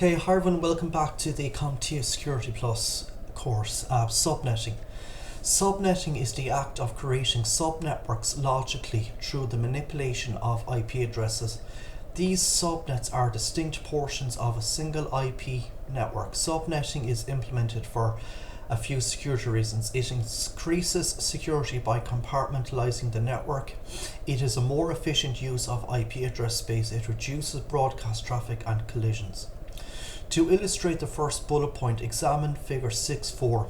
Okay, hi everyone, welcome back to the Comptia Security Plus course, Subnetting. Subnetting is the act of creating subnetworks logically through the manipulation of IP addresses. These subnets are distinct portions of a single IP network. Subnetting is implemented for a few security reasons. It increases security by compartmentalizing the network. It is a more efficient use of IP address space. It reduces broadcast traffic and collisions. To illustrate the first bullet point, examine figure 6.4.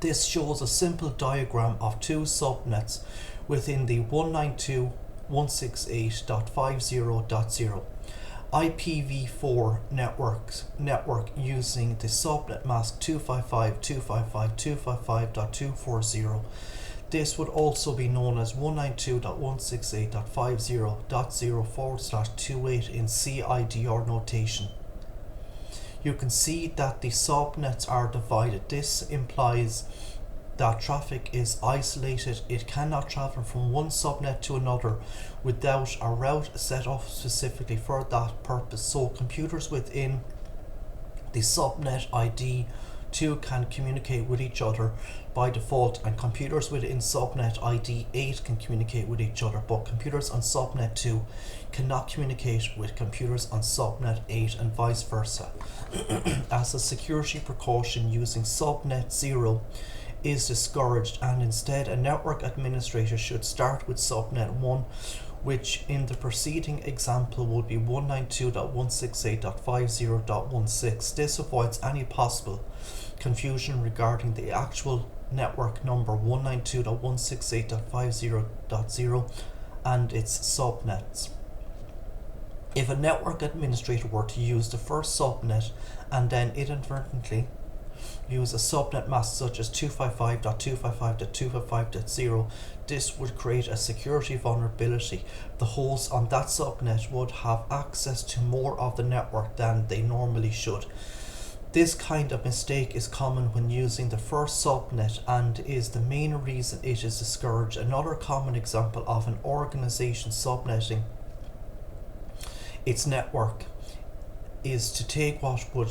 This shows a simple diagram of two subnets within the 192.168.50.0 IPv4 network using the subnet mask 255.255.255.240. This would also be known as 192.168.50.0/28 in CIDR notation. You can see that the subnets are divided. This implies that traffic is isolated. It cannot travel from one subnet to another without a route set up specifically for that purpose. So computers within the subnet ID 2 can communicate with each other by default, and computers within subnet ID 8 can communicate with each other, but computers on subnet 2 cannot communicate with computers on subnet 8 and vice versa. As a security precaution, using subnet 0 is discouraged, and instead a network administrator should start with subnet 1, which in the preceding example would be 192.168.50.16. This avoids any possible confusion regarding the actual network number 192.168.50.0 and its subnets. If a network administrator were to use the first subnet and then inadvertently use a subnet mask such as 255.255.255.0, this would create a security vulnerability. The hosts on that subnet would have access to more of the network than they normally should. This kind of mistake is common when using the first subnet and is the main reason it is discouraged. Another common example of an organization subnetting its network is to take what would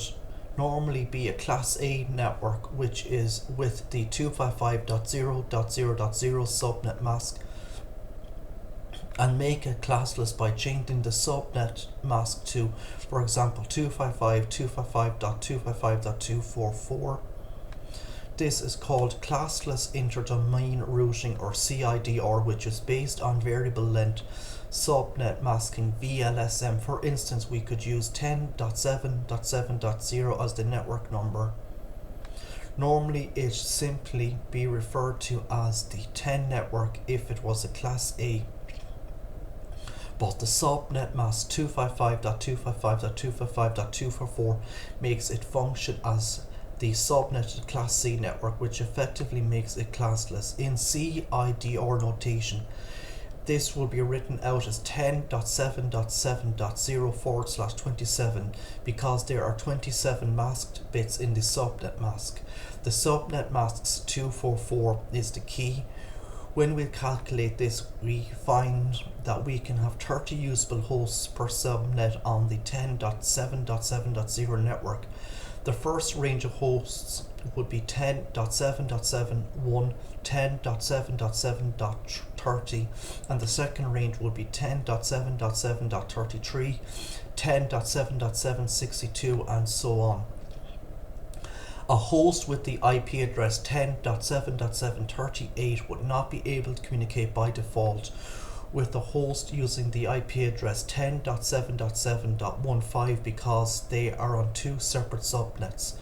normally be a Class A network, which is with the 255.0.0.0 subnet mask, and make it classless by changing the subnet mask to, for example, 255.255.255.244. This is called classless interdomain routing, or CIDR, which is based on variable length subnet masking VLSM. For instance, we could use 10.7.7.0 as the network number. Normally it simply be referred to as the 10 network if it was a Class A, but the subnet mask 255.255.255.244 makes it function as the subnetted Class C network, which effectively makes it classless. In CIDR notation, this will be written out as 10.7.7.0/27 because there are 27 masked bits in the subnet mask. The subnet mask's 244 is the key. When we calculate this, we find that we can have 30 usable hosts per subnet on the 10.7.7.0 network. The first range of hosts would be 10.7.7.1, 10.7.7.30, and the second range would be 10.7.7.33, 10.7.7.62, and so on. A host with the IP address 10.7.7.38 would not be able to communicate by default with the host using the IP address 10.7.7.15 because they are on two separate subnets.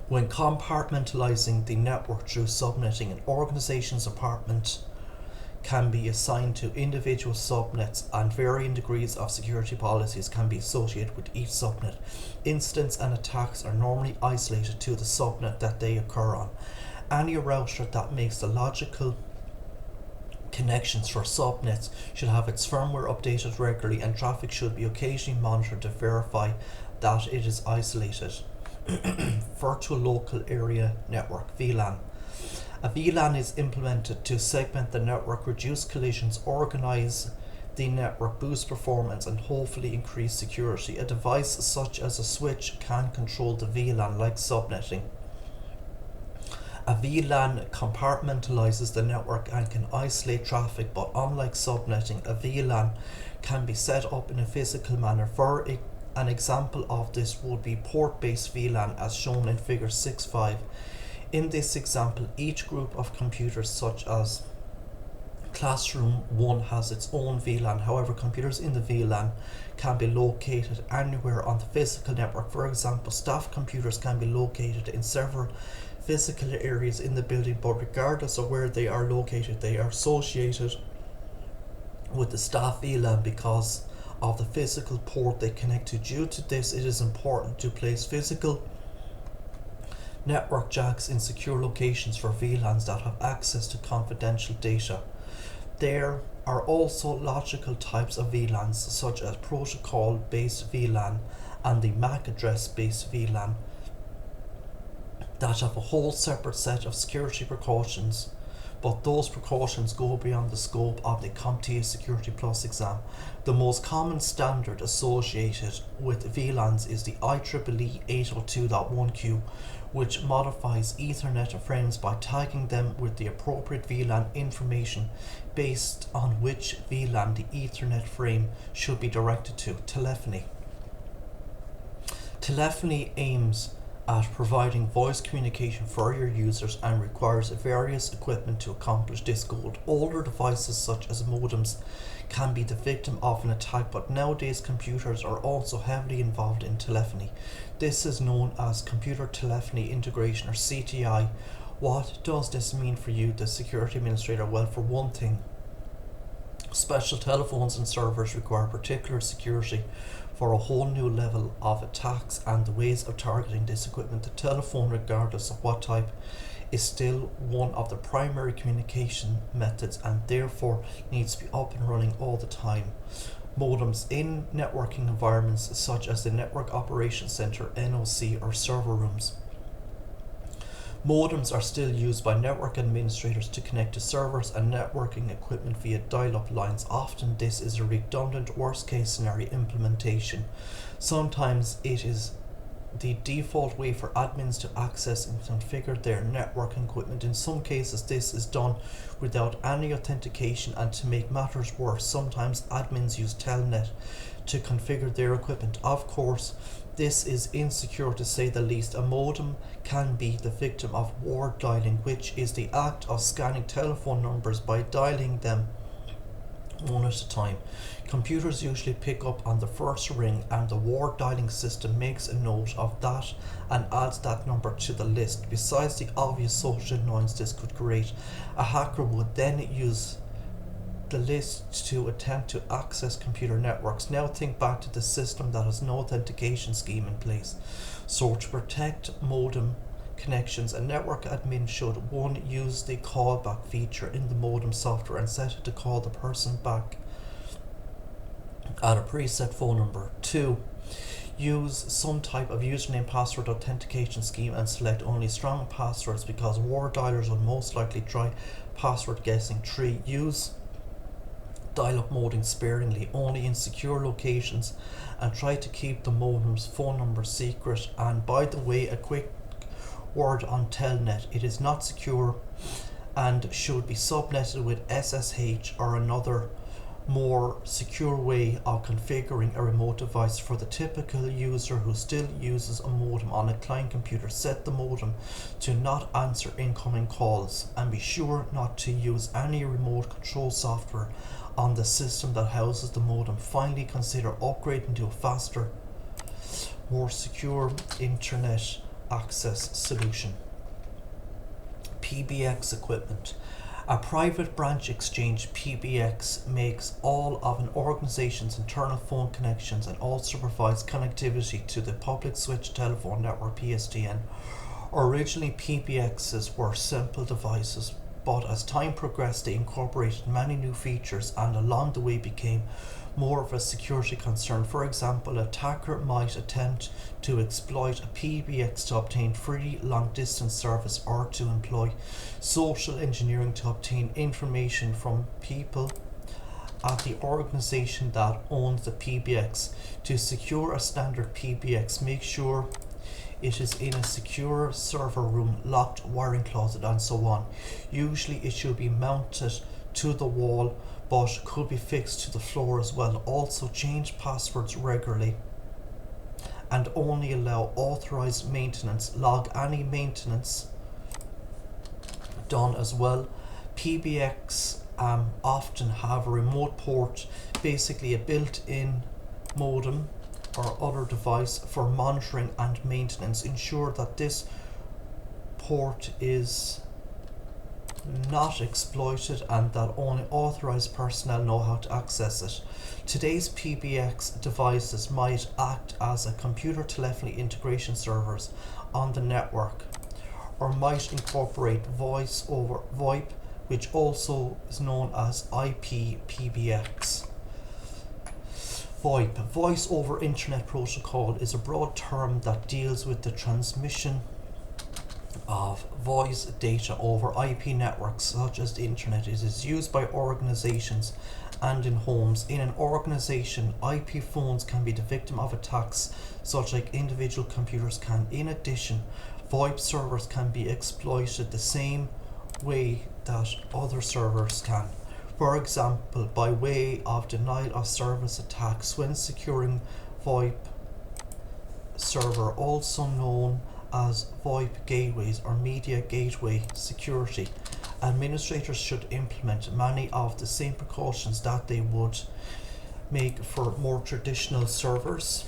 When compartmentalizing the network through subnetting, an organization's department can be assigned to individual subnets, and varying degrees of security policies can be associated with each subnet. Incidents and attacks are normally isolated to the subnet that they occur on. Any router that makes the logical connections for subnets should have its firmware updated regularly, and traffic should be occasionally monitored to verify that it is isolated. Virtual Local Area Network, VLAN. A VLAN is implemented to segment the network, reduce collisions, organize the network, boost performance, and hopefully increase security. A device such as a switch can control the VLAN like subnetting. A VLAN compartmentalizes the network and can isolate traffic, but unlike subnetting, a VLAN can be set up in a physical manner. For an example of this would be port-based VLAN as shown in figure 6.5. In this example, each group of computers such as Classroom 1 has its own VLAN. However, computers in the VLAN can be located anywhere on the physical network. For example, staff computers can be located in several physical areas in the building, but regardless of where they are located, they are associated with the staff VLAN because of the physical port they connect to. Due to this, it is important to place physical network jacks in secure locations for VLANs that have access to confidential data. There are also logical types of VLANs such as protocol-based VLAN and the MAC address-based VLAN that have a whole separate set of security precautions, but those precautions go beyond the scope of the Comptia Security Plus exam. The most common standard associated with VLANs is the IEEE 802.1q, which modifies Ethernet frames by tagging them with the appropriate VLAN information based on which VLAN the Ethernet frame should be directed to. Telephony. Telephony aims at providing voice communication for your users and requires various equipment to accomplish this goal. Older devices such as modems can be the victim of an attack, but nowadays computers are also heavily involved in telephony. This is known as Computer Telephony Integration, or CTI. What does this mean for you, the security administrator? Well, for one thing, special telephones and servers require particular security for a whole new level of attacks and the ways of targeting this equipment. The telephone, regardless of what type, is still one of the primary communication methods and therefore needs to be up and running all the time. Modems in networking environments such as the Network Operations Center, NOC, or server rooms. Modems are still used by network administrators to connect to servers and networking equipment via dial-up lines. Often this is a redundant worst-case scenario implementation. Sometimes it is the default way for admins to access and configure their networking equipment. In some cases this is done without any authentication, and to make matters worse, sometimes admins use Telnet to configure their equipment. Of course, this is insecure to say the least. A modem can be the victim of ward dialing, which is the act of scanning telephone numbers by dialing them one at a time. Computers usually pick up on the first ring, and the ward dialing system makes a note of that and adds that number to the list. Besides the obvious social annoyance this could create, a hacker would then use the list to attempt to access computer networks. Now think back to the system that has no authentication scheme in place. So to protect modem connections, a network admin should: 1. Use the callback feature in the modem software and set it to call the person back at a preset phone number. 2. Use some type of username password authentication scheme and select only strong passwords because ward dialers will most likely try password guessing. 3. Use dial-up modem sparingly, only in secure locations, and try to keep the modem's phone number secret. And by the way, a quick word on Telnet: it is not secure and should be subnetted with SSH or another more secure way of configuring a remote device. For the typical user who still uses a modem on a client computer, set the modem to not answer incoming calls and be sure not to use any remote control software on the system that houses the modem. Finally, consider upgrading to a faster, more secure internet access solution. PBX equipment. A private branch exchange, PBX, makes all of an organization's internal phone connections and also provides connectivity to the public switch telephone network, PSTN. Originally, PBXs were simple devices, but as time progressed they incorporated many new features and along the way became more of a security concern. For example, an attacker might attempt to exploit a PBX to obtain free long distance service or to employ social engineering to obtain information from people at the organization that owns the PBX. To secure a standard PBX, make sure it is in a secure server room, locked wiring closet, and so on. Usually it should be mounted to the wall, but could be fixed to the floor as well. Also, change passwords regularly and only allow authorized maintenance. Log any maintenance done as well. PBX often have a remote port, basically a built-in modem or other device for monitoring and maintenance. Ensure that this port is not exploited and that only authorized personnel know how to access it. Today's PBX devices might act as a computer telephony integration servers on the network, or might incorporate voice over VoIP, which also is known as IP PBX. VoIP, Voice over Internet Protocol, is a broad term that deals with the transmission of voice data over IP networks such as the internet. It is used by organizations and in homes. In an organization, IP phones can be the victim of attacks such like individual computers can. In addition, VoIP servers can be exploited the same way that other servers can. For example, by way of denial of service attacks when securing VoIP server, also known as VoIP gateways or media gateway security. Administrators should implement many of the same precautions that they would make for more traditional servers,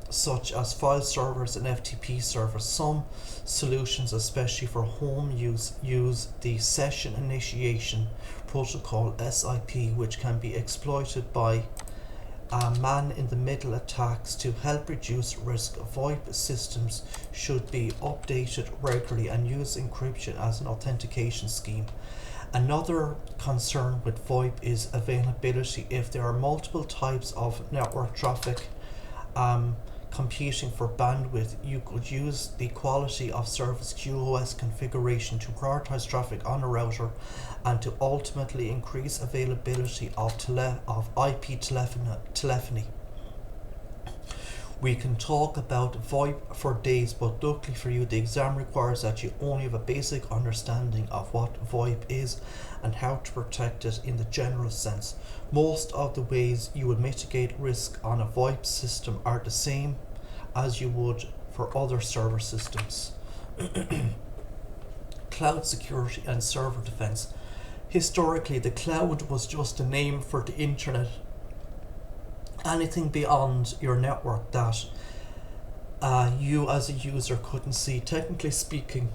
such as file servers and FTP servers. Some solutions, especially for home use the session initiation protocol SIP, which can be exploited by man-in-the-middle attacks to help reduce risk. VoIP systems should be updated regularly and use encryption as an authentication scheme. Another concern with VoIP is availability. If there are multiple types of network traffic competing for bandwidth, you could use the quality of service QoS configuration to prioritize traffic on a router and to ultimately increase availability of IP telephony. We can talk about VoIP for days, but luckily for you, the exam requires that you only have a basic understanding of what VoIP is and how to protect it in the general sense. Most of the ways you would mitigate risk on a VoIP system are the same as you would for other server systems. Cloud security and server defense. Historically, the cloud was just a name for the internet. Anything beyond your network that you as a user couldn't see. Technically speaking,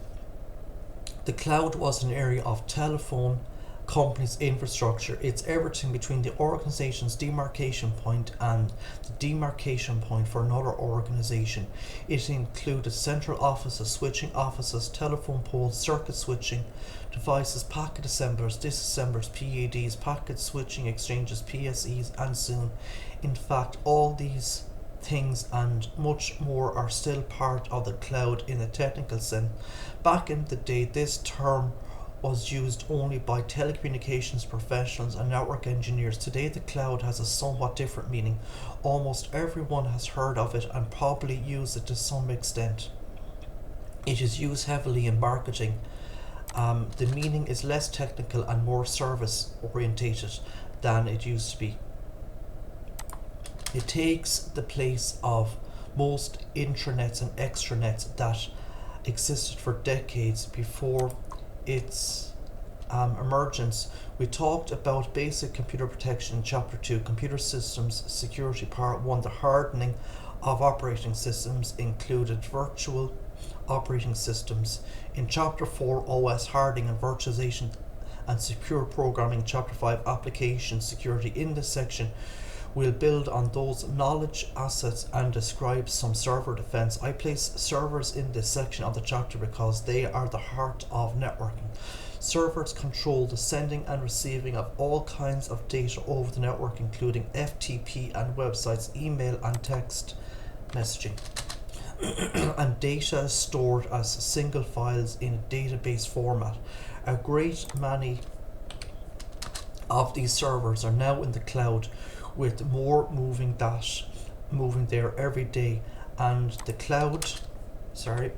the cloud was an area of telephone company's infrastructure. It's everything between the organization's demarcation point and the demarcation point for another organization. It included central offices, switching offices, telephone poles, circuit switching devices, packet assemblers, disassemblers, PADs, packet switching exchanges, PSEs, and soon. In fact, all these things and much more are still part of the cloud in a technical sense. Back in the day, this term was used only by telecommunications professionals and network engineers. Today, the cloud has a somewhat different meaning. Almost everyone has heard of it and probably used it to some extent. It is used heavily in marketing. The meaning is less technical and more service orientated than it used to be. It takes the place of most intranets and extranets that existed for decades before its emergence. We talked about basic computer protection in Chapter 2, Computer Systems Security Part 1. The hardening of operating systems included virtual operating systems. In Chapter 4, OS hardening and virtualization and secure programming. Chapter 5, Application Security. In this section, we'll build on those knowledge assets and describe some server defense. I place servers in this section of the chapter because they are the heart of networking. Servers control the sending and receiving of all kinds of data over the network, including FTP and websites, email and text messaging. And data is stored as single files in a database format. A great many of these servers are now in the cloud, with more moving there every day. And the cloud, sorry,